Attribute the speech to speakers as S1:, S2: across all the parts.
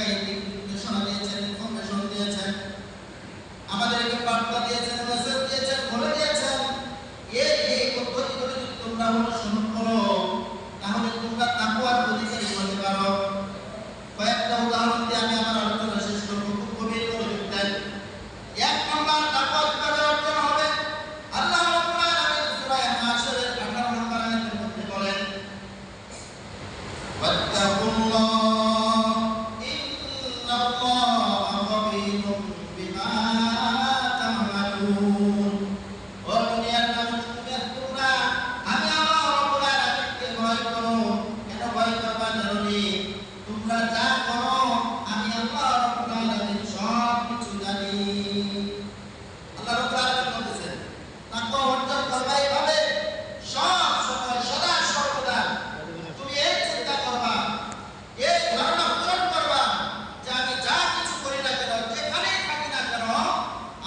S1: জায়গায় নির্দেশনা দিয়েছেন, ইনফরমেশন দিয়েছেন, আমাদেরকে বার্তা দিয়েছেন, মেসেজ দিয়েছেন, বলে দিয়েছেন এই পদ্ধতিগুলো যদি তোমরা অনুসরণ করো তাহলে তোমরা তাকওয়ার অধিকারী হতে পারো। কয়েকটা উদাহরণ দিয়ে আমি আমার আলোচনা শেষ করবো, খুব গভীর মনোযোগ দেন। এক নম্বর তাকওয়া কিভাবে অর্জন হবে? আল্লাহ রাব্বুল আলামিন সূরা হাশরের 18 নম্বর আয়াতের মধ্যে বলেন, ওয়াত্তাকুল্লাহ ইন্নাল্লাহা খাবীরুম বিমা তা'মালুন। ও দুনিয়ার মানুষ, তোমরা আমি আল্লাহ রাব্বুল আলামিনকে ভয় করো। কেন ভয় করবা জানোনি? তোমরা যা করো আমি আল্লাহ রাব্বুল আলামিন সব কিছু জানি। আল্লাহ রাব্বুল আলামিন বলেছেন তাকওয়া অর্জন করবা এইভাবে, সব সময় সদা সর্বদা তুমি এই চিন্তা করবা, এই ধারণা পূরণ করবা যে আমি যা কিছু করি না কেন, যেখানেই থাকি না কেন,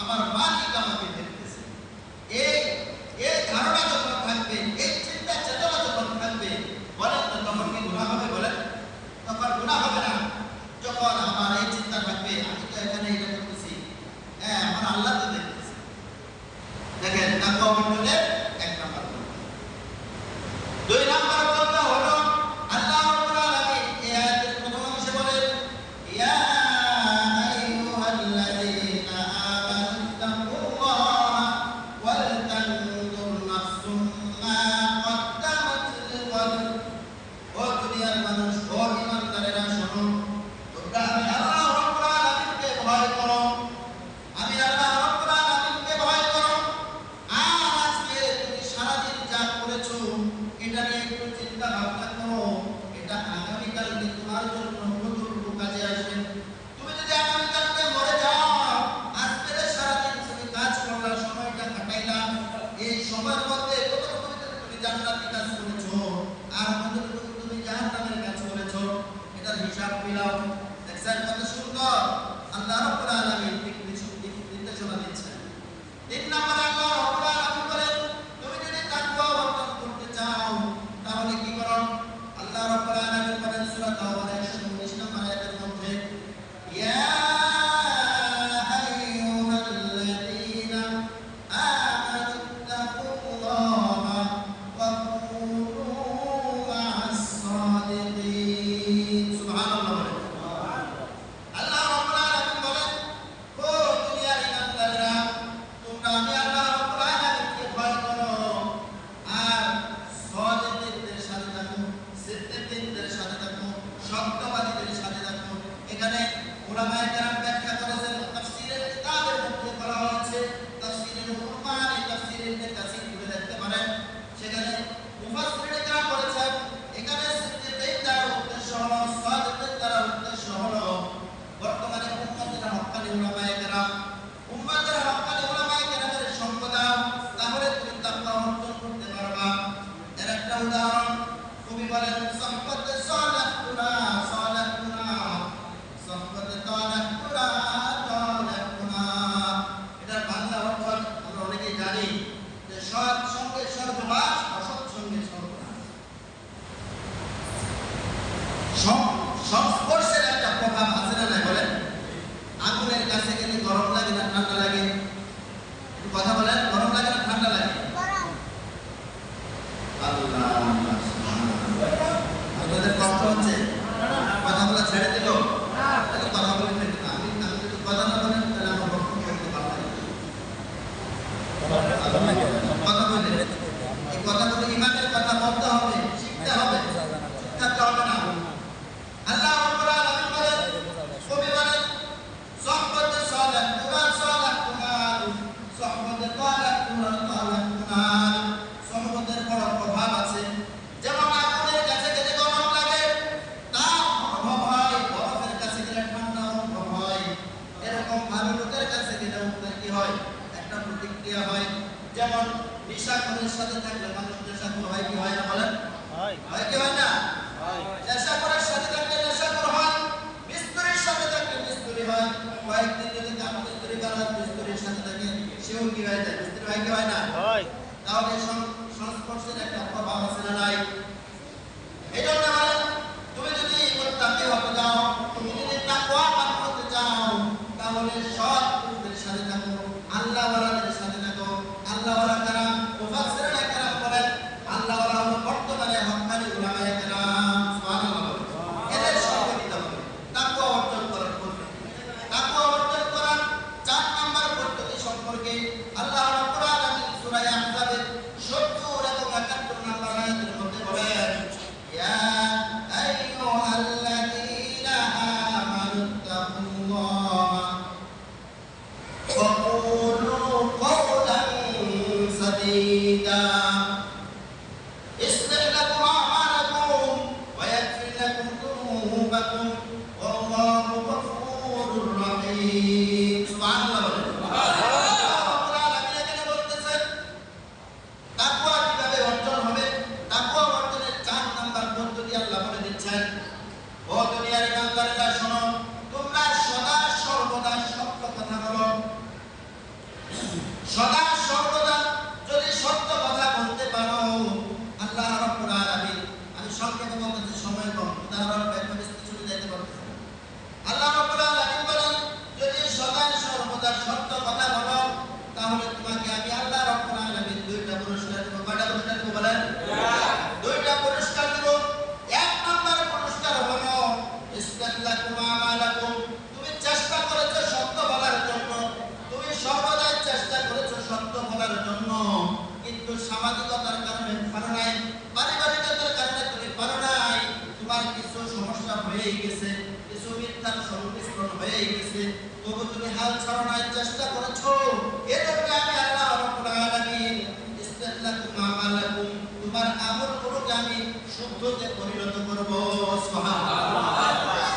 S1: আমার মালিক আমাকে দেখতেছে। এই ধারণা যখন থাকবে, এই চিন্তা চেতনা যখন থাকবে, বলেন তো তখন কি গুনাহ হবে? বলেন, তখন গুনাহ হবে না। যখন আমার এই চিন্তা থাকবে আমি তো এখানে এটা করতেছি, হ্যাঁ আমার আল্লাহ তো দেখতেছে। দেখেন তাকওয়া অর্জনের এক নাম্বার। দুই নাম্বার কথা হলো আল্লাহ রাব্বুল আলামিন এই আয়াতের প্রথম অংশে বলেন, ইয়া আইয়ুহাল্লাযীনা আমানু তাকুল্লাহা ওয়াল তানজুর নাফসুম মা কদ্দামাত লিগাদ। ও দুনিয়ার মানুষ, ও ঈমানদারেরা শোনো, তোমরা আমি আল্লাহ রাব্বুল আলামিনকে ভয় করো, আমি আল্লাহ রাব্বুল আলামিনকে ভয় করো। আর আজকে তুমি সারাদিন যা করেছো এটা নিয়ে একটু চিন্তা ভাবনা করো, এটা আগামীকালকে তোমার জন্য কতটুকু কাজে আসবে। তুমি যদি আগামীকালকে মরে যাও, আজকে সারাদিন তুমি কাজ করলা, সময়টা কাটাইলা, এই সময়ের মধ্যে কতটুকু তুমি জান্নাতি কাজ করেছো আর কতটুকু তুমি জাহান্নামের কাজ করেছো, এটার হিসাব মিলাও। দেখছেন কত সুন্দর আল্লাহ রাব্বুল আলামিন নির্দেশনা দিচ্ছেন। তিন নম্বরে আল্লাহ রাব্বুল আলামিন বলেন, তুমি যদি তাকওয়া অর্জন করতে চাও তাহলে কি করো? আল্লাহ রাব্বুল আলামিন বলেন সূরা তাওবার 119 নম্বর আয়াতের মধ্যে, ইয়া আইয়ুহাল্লাযীনা আমানু তাকুল্লাহা ওয়া কুনু মা'আস সাদিকিন। সুবহানাল্লাহ। আল্লাহ রাব্বুল আলামিন বলেন, ও দুনিয়ার ঈমানদাররা, তোমরা আমি আল্লাহ রাব্বুল আলামিনকে ভয় করো আর সাদিকদের সাথে থাকো, সিদ্দিকদের সাথে থাকো, সত্যবাদীদের সাথে থাকো। এখানে উলামায়ে কেরাম ব্যাখ্যা করেছেন, তাফসীরের কিতাবের মধ্যে বলা হয়েছে, তাফসীরের কুরআন, তাফসীরের কাছে ঘুরে দেখতে পারেন, সেখানে মুফাসসিরিনে কেরাম বলেছেন এখানে সিদ্দিকদের উদ্দেশ্য হলো, সাদিকদের উদ্দেশ্য হলো বর্তমানে উম্মতের হক্কানি উলামায়ে কেরাম, উম্মতের হক্কানি উলামায়ে কেরামের সঙ্গ দাও, তাহলে তুমি তাকওয়া অর্জন করতে পারবা। এর একটা উদাহরণ কবি বলেন, সাহবাতে সালাতুনা সালাতুনা সাহবাতে তালাতুনা তালাতুনা। এটার বাংলা অর্থ আমরা অনেকেই জানি যে সৎ সঙ্গে সর্বনাশ, অসৎ সঙ্গে সর্বনাশ। সংস্পর্শের একটা প্রভাব আছে না নাই বলেন? আগুনের কাছে গেলে গরম লাগে না ঠান্ডা লাগে? কথা বলেন, গরম লাগে না ঠান্ডা লাগে? আল্লাহ, আপনাদের কষ্ট হচ্ছে? কথাগুলো ছেড়ে দিল? কথা বলেন না। আমি যদি কথা না বলেন তাহলে আমার বক্তব্য করতে পারবো না। কথা বলেন, এই কথাগুলো ইমানের কথা বলতে হবে, শিখতে হবে, শিখতে হবে না। আল্লাহ রাব্বুল আলামিন বলেন, কবি বলেন, সাহবাতে সালাতুনা সালাতুনা সাহবাতে তালাতুনা তালাতুনা। সাহবাতের বড় প্রভাব আছে। যেমন আগুনের কাছে গেলে গরম লাগে, তাপ অনুভব হয়, বরফের কাছে গেলে ঠান্ডা অনুভব হয়, এরকম ভালো লোকের কাছে গেলে কি হয়? একটা প্রতিক্রিয়া হয়। যেমন নিশাখোরের সাথে থাকলে মানুষ নেশাখোর হয় কি হয় না বলেন? হয় কি হয় না? নেশাখোরের সাথে থাকলে নেশাখোর হয়, মিস্ত্রির সাথে থাকলে মিস্ত্রি হয়। কয়েকদিন যদি মিস্ত্রি কারার মিস্ত্রির সাথে থাকে, সেও কি হয়ে যায়? মিস্ত্রি হয় কি হয় না? তাহলে সংস্পর্শের একটা প্রভাব আছে না নাই? এই জন্য বলেন, তুমি যদি মুত্তাকি হতে যাও, তুমি যদি তাকওয়া لكم والله غفور رحيم سبحان الله সদা সর্বদা যদি সত্য কথা বলতে পারো আল্লাহ রাব্বুল আলামিন আমি সংক্ষেপে বলতে সময় কম উদাহরণ ব্যাখ্যা চলে যেতে পারতেছি আল্লাহ রাব্বুল আলামিন বলেন যদি সদা সর্বদা সত্য কথা বলো তাহলে তোমাকে আমি আল্লাহ রাব্বুল আলামিন দুইটা পুরস্কার দেব কয়টা পুরস্কার দেব বলেন দুইটা পুরস্কার দেব এক নাম্বার পুরস্কার হলো ইসলাকুম আমালাকুম তুমি চেষ্টা করেছো সত্য বলার জন্য তুমি সর্বদা চেষ্টা করেছো সত্য বলার জন্য কিন্তু সামাজিকতার কারণে পারো নাই পারিবারিকতার কারণে তুমি পারো নাই তোমার কিছু সমস্যা হয়ে গেছে কিছু মিথ্যার সংমিশ্রণ হয়ে গেছে তবু তুমি হাল ছাড়ো নাই চেষ্টা করেছো এজন্য আমি আল্লাহ রাব্বুল আলামিন ইসলাকুম আমালাকুম তোমার আমলগুলোকে আমি শুদ্ধতে পরিণত করব সুবহানাল্লাহ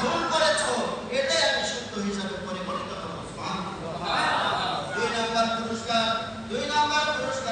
S1: ভুল করেছো এটাই আমি শুদ্ধ হিসাবে পরিবর্তিত করব সুবহানাল্লাহ দুই নাম্বার পুরস্কার